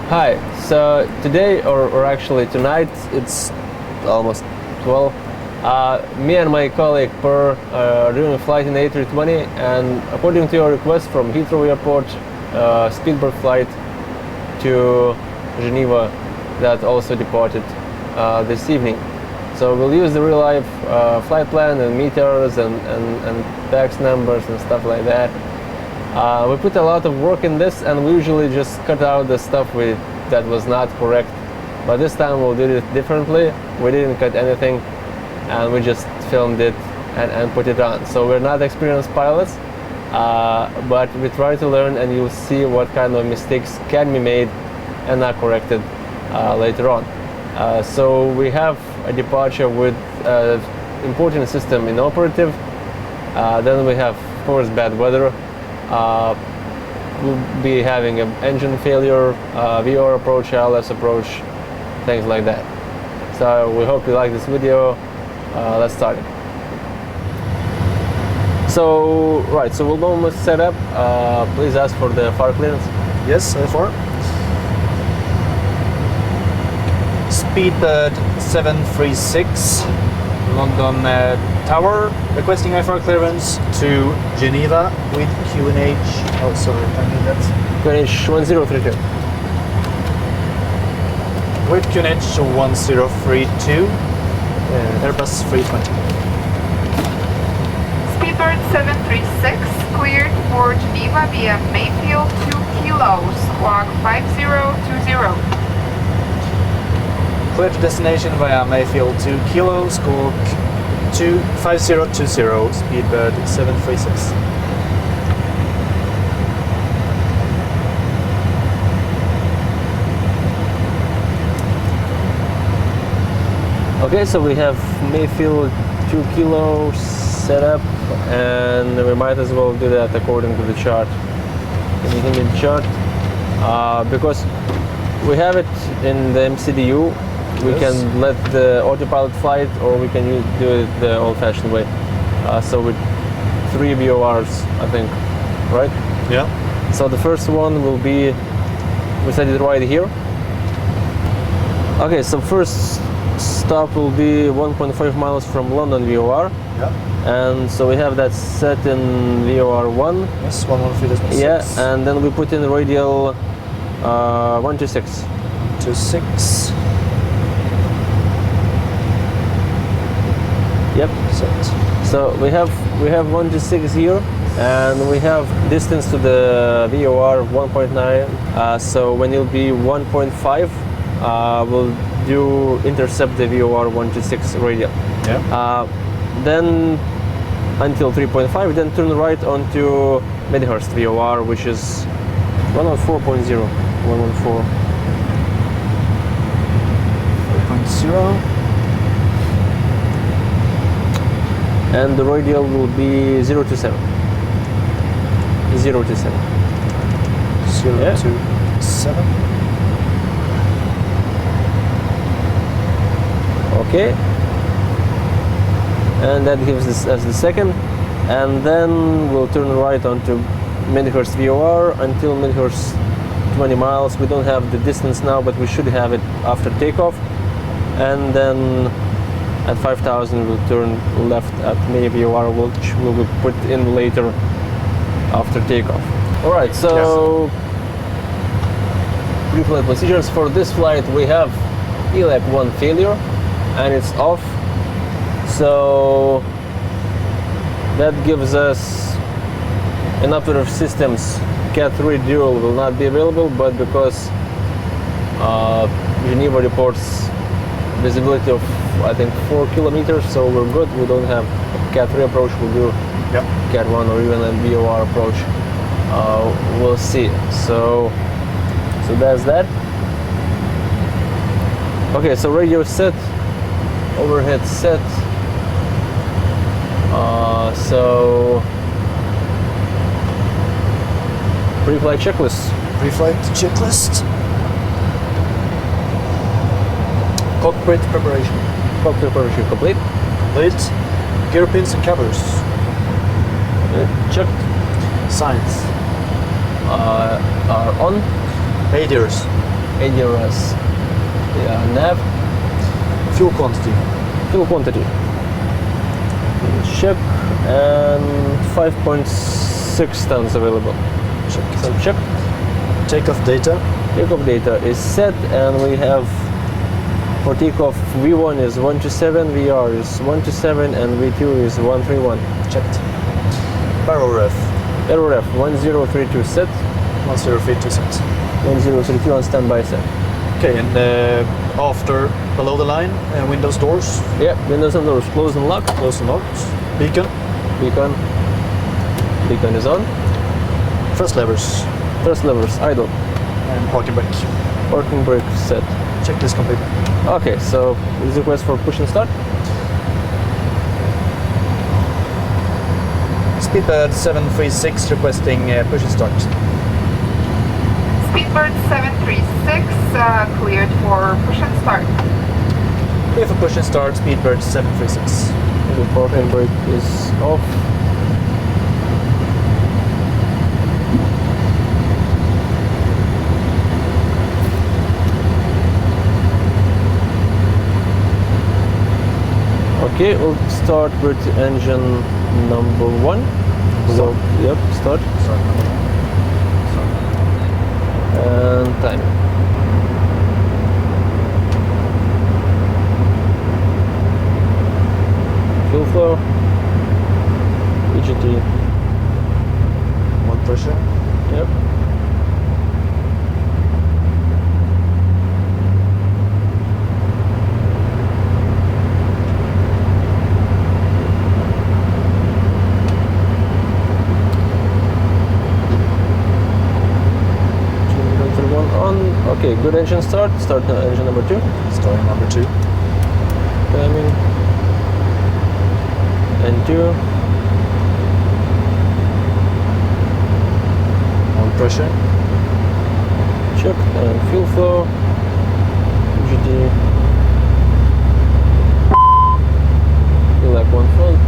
Hi, so today, or actually tonight, it's almost 12. Me and my colleague Per are doing a flight in A320, and according to your request from Heathrow Airport, speedbird flight to Geneva that also departed this evening. So we'll use the real life flight plan and meters and tax numbers and stuff like that. We put a lot of work in this, and we usually just cut out the stuff that was not correct. But this time we'll do it differently. We didn't cut anything, and we just filmed it and put it on. So we're not experienced pilots, but we try to learn, and you'll see what kind of mistakes can be made and not corrected later on. So we have a departure with important system inoperative. Then we have, of course, bad weather. We'll be having an engine failure, VOR approach, ILS approach, things like that. So we hope you like this video. Let's start it. So we'll almost set up. Please ask for the FAR clearance. Yes, FAR. Speedbird 736, London Tower, requesting IFR clearance to Geneva with QNH. Oh, sorry, I need that. QNH 1032. With QNH 1032, Airbus 320. Speedbird 736 cleared for Geneva via Mayfield 2 kilos, squawk 5020. Clear to destination via Mayfield 2 kilo, squawk 5020, Speedbird 736. Okay, so we have Mayfield 2 kilo set up, and we might as well do that according to the chart. Can you give me the chart? Because we have it in the MCDU. We can let the autopilot flight, or we can do it the old-fashioned way. So with 3 VORs, I think, right? Yeah. So the first one will be, we set it right here. Okay, so first stop will be 1.5 miles from London VOR. Yeah. And so we have that set in VOR 1. Yes, 113.6. Yeah, and then we put in radial 126. 26. Yep. Set. So we have 126 here, and we have distance to the VOR 1.9. So when you'll be 1.5, we'll intercept the VOR 126 radial. Yeah. Then until 3.5, then turn right onto Medhurst VOR, which is 114.0. 114. 4.0. And the radial will be 027. 027. 027. Okay. And that gives us as the second. And then we'll turn right onto Medhurst VOR until Medhurst 20 miles. We don't have the distance now, but we should have it after takeoff. And then at 5,000 we'll turn left at May VOR, which will be put in later after takeoff. Alright, so pre-flight procedures for this flight. We have ELAC 1 failure, and it's off. So that gives us an operative systems Cat 3 dual will not be available, but because Geneva reports visibility of, I think, 4 kilometers, so we're good. We don't have Cat 3 approach. We'll do Cat 1 or even a VOR approach. We'll see. So that's that. Okay, so radio set, overhead set. So pre-flight checklist. Pre-flight checklist. Cockpit preparation. Cockpit preparation complete. Complete. Gear pins and covers. Checked. Signs. Are on. Radars. ADRS. Yeah, nav. Fuel quantity. Fuel quantity. Check, and 5.6 tons available. Check. So check. Takeoff data. Takeoff data is set, and we have for takeoff V1 is 127, VR is 127, and V2 is 131. Checked. Barrel ref. Aero ref 1032 set, 1032 set. 1032 on standby set. Okay, and after below the line, windows, doors, Yeah, windows and doors closed and locked. closed and locked. Beacon. Beacon. Beacon is on. Thrust levers. Thrust levers idle. And parking brake. Parking brake set. Checklist complete. Okay, so this is request for push and start. Speedbird 736 requesting push and start. Speedbird 736 cleared for push and start. Clear for push and start, Speedbird 736. The parking brake is off. Okay, we'll start with engine number 1. So, yep, start. And time. Fuel flow. EGT. One pressure. Yep. Okay, good engine start. Start engine number 2. Starting number 2. Timing. And 2. One pressure. Check. And fuel flow. GD. Feel like one fault.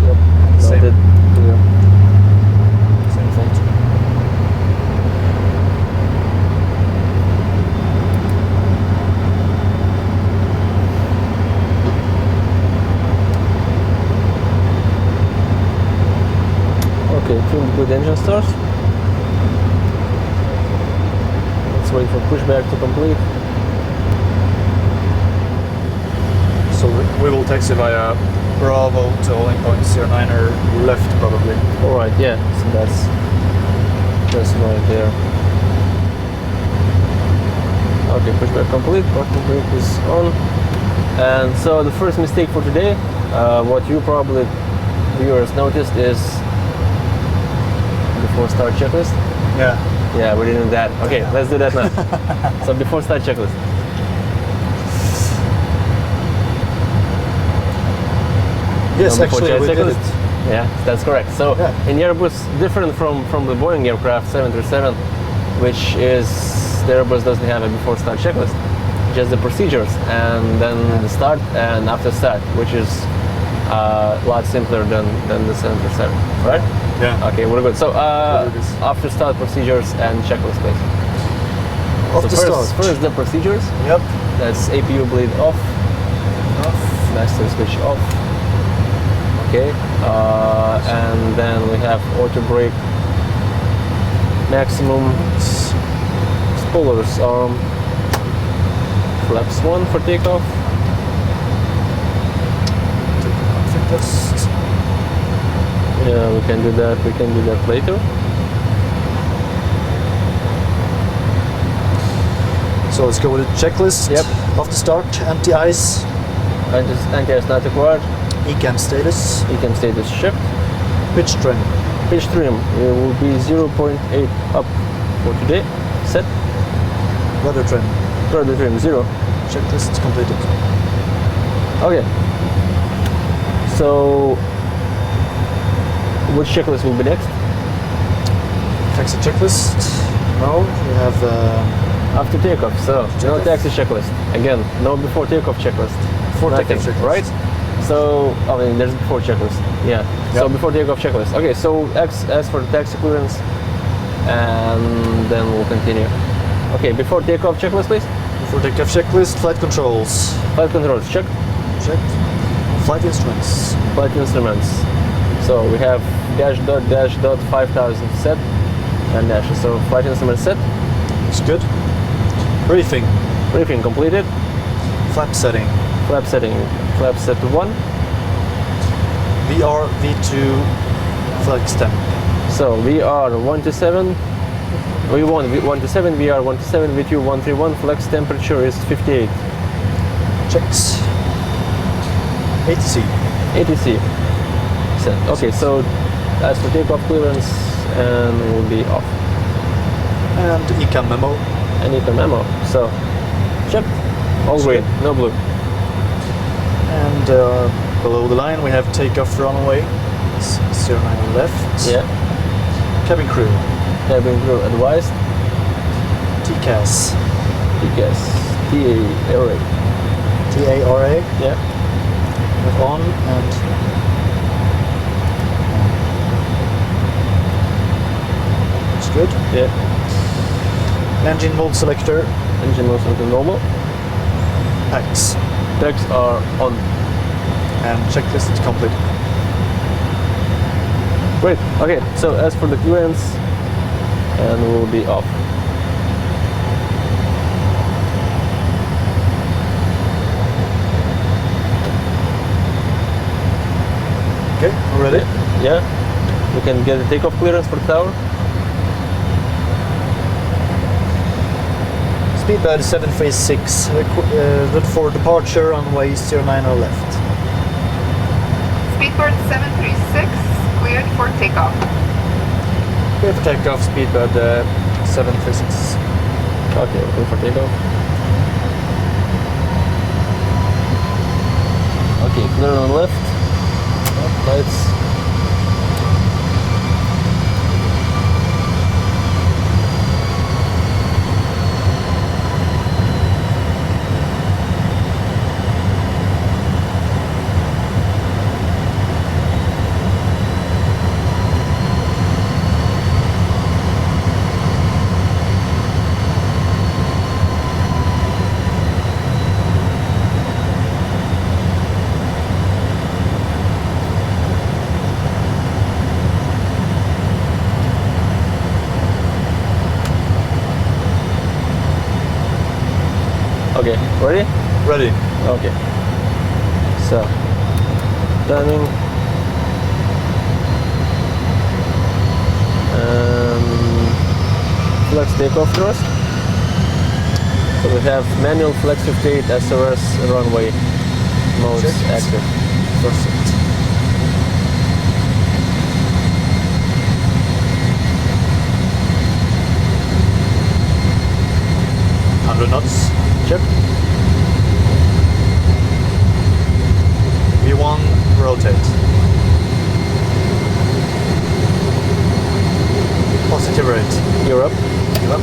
Yep. Same. Noted. Clear. Same fault. Okay, tuned good engine starts. Let's wait for pushback to complete. So we will taxi via Bravo to holding point 09er left probably. Alright, yeah, so that's right there. Okay, pushback complete, parking brake is on. And so the first mistake for today, what you probably viewers noticed is before start checklist. Yeah. Yeah, we didn't do that. Okay, let's do that now. So before start checklist. Yes, No, before actually start we did checklist. it. Yeah, that's correct. So Yeah. in Airbus, different from the Boeing aircraft 737, which is the Airbus doesn't have a before start checklist, just the procedures and then the start and after start, which is a lot simpler than the 737, right? Yeah. Okay, we're good. So We'll do this. after start procedures and checklist, please. Off the start. First the procedures. Yep. That's APU bleed off. Master switch off. Okay. And then we have auto brake. Maximum spoilers arm. Flaps 1 for takeoff. Test. Yeah, we can do that. We can do that later. So let's go with the checklist. Yep. Off the start, anti-ice, Anti-ice not required. ECAM status, ECAM status shift. pitch trim, Pitch trim will be 0.8 up for today. Set. rudder trim. Rudder trim 0. Checklist completed. Okay. So, which checklist will be next? Taxi checklist. No, we have After takeoff. So, no Takeoff. taxi checklist. Again, no before takeoff checklist. before Nothing, takeoff checklist. right? So, I mean, there's before checklist. Yeah. So Yep. before takeoff checklist. Okay. So as for the taxi clearance, and then we'll continue. Okay, before takeoff checklist, please. Before takeoff checklist, flight controls. Flight controls checked. Checked. Flight instruments. Flight instruments. So we have dash dot 5000 set and dash. So flight instrument set. Looks good. Briefing. Briefing completed. Flap setting. Flap setting. Flap set 1. VR V2 flex temp. So VR 1 to 7. V1 1 to 7. VR 1 to 7. V2 131. Flex temperature is 58. Checks. ATC. ATC. Set. Okay, so as for takeoff clearance, and we'll be off. And ECAM memo. And ECAM memo. So check. All green, no blue. And below the line we have takeoff runway. 09 left. Yeah. Cabin crew. Cabin crew advised. TCAS. TCAS. TARA. TARA. Yeah. On and looks good. Yeah. Engine mode selector. Engine mode selector normal. Packs. Packs are on. And checklist is complete. Great. Okay, so as for the clearance, and we'll be off. Okay, ready? Yeah. We can get the takeoff clearance for the tower. Speedbird 736, good for departure, runway 09 left. Speedbird 736, cleared for takeoff. Clear for takeoff, Speedbird 736. Okay, clear for takeoff. Okay, clear on left. Lights. Okay, ready? Ready. Okay. So, turning. Flex takeoff thrust. So we have manual flex 58 SRS runway modes Check. active. Perfect. 100 knots. Check. V1 rotate. Positive rate. Europe. Yep.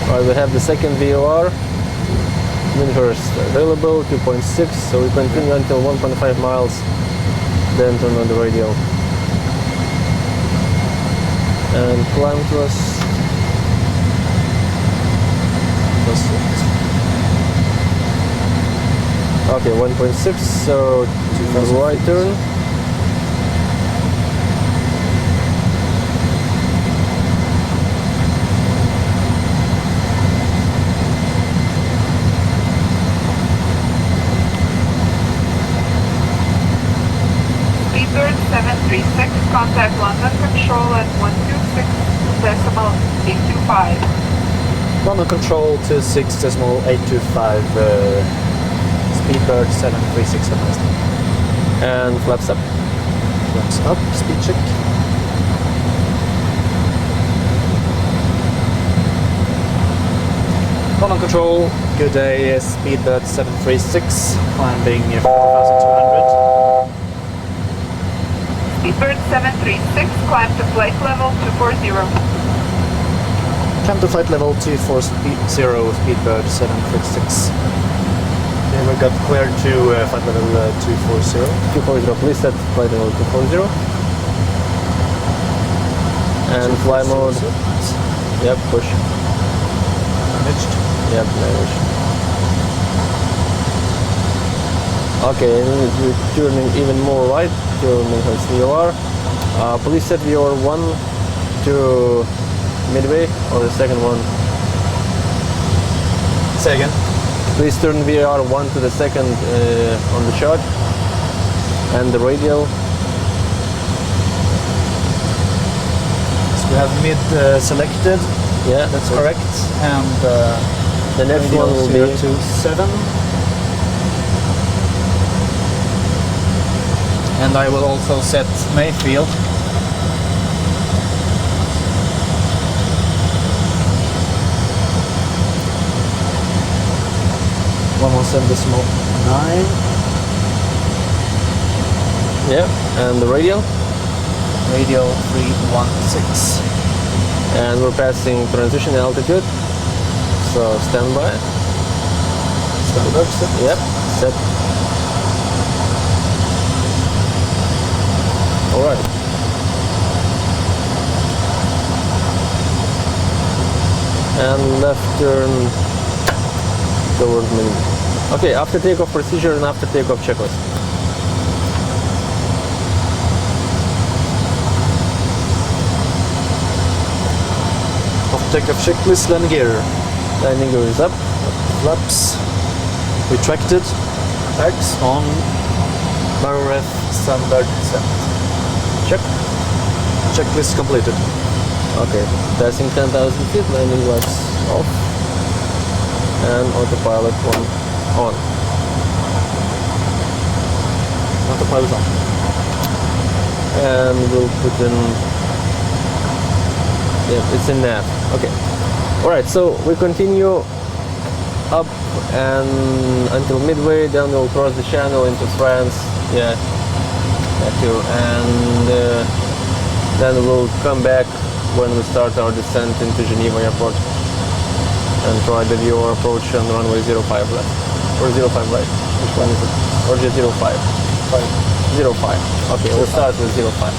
Alright, we have the second VOR. Windhurst available 2.6, so we continue until 1.5 miles, then turn on the radial. And climb thrust. Okay, 1.6, so right turn. Speedbird 736, contact London Control at 126.825. London control to 6.825. Speedbird 736 advised. And flaps up. Flaps up, speed check. London control, good day, Speedbird 736, climbing 4,200. Speedbird 736, climb to flight level 240. Climb to flight level 240, Speedbird 736. Okay, we got cleared to flight level 240. 240, please set flight level 240. And fly mode, yep, push. Managed. Yep, managed. Okay, and you're turning even more right to Minhas VOR. Please set your 1 to midway, or the second one. Say again. Please turn VR 1 to the second on the chart. And the radial. So we have mid selected. Yeah, That's correct. And the next one will be 027. And I will also set Mayfield. (117.9). yeah, and the radial. Radial 316. And we're passing transition altitude. So stand by. Standard set. Yep, set. All right. And left turn towards minimum. Okay, after takeoff procedure and after takeoff checklist. After takeoff checklist, landing gear. Landing gear is up. Flaps. Retracted. Tags on. RF standard set. Check. Checklist completed. Okay, passing 10,000 feet, landing lights off. And autopilot 1 on. Autopilot on. And we'll put in, yeah, it's in nav. Okay. All right, so we continue up and until midway, then we'll cross the channel into France. Yeah, that too. And then we'll come back when we start our descent into Geneva airport and try the VOR approach on runway 05 left. Or 05 right. Which one is it? Or just 05? 05. Okay, we'll start with 05.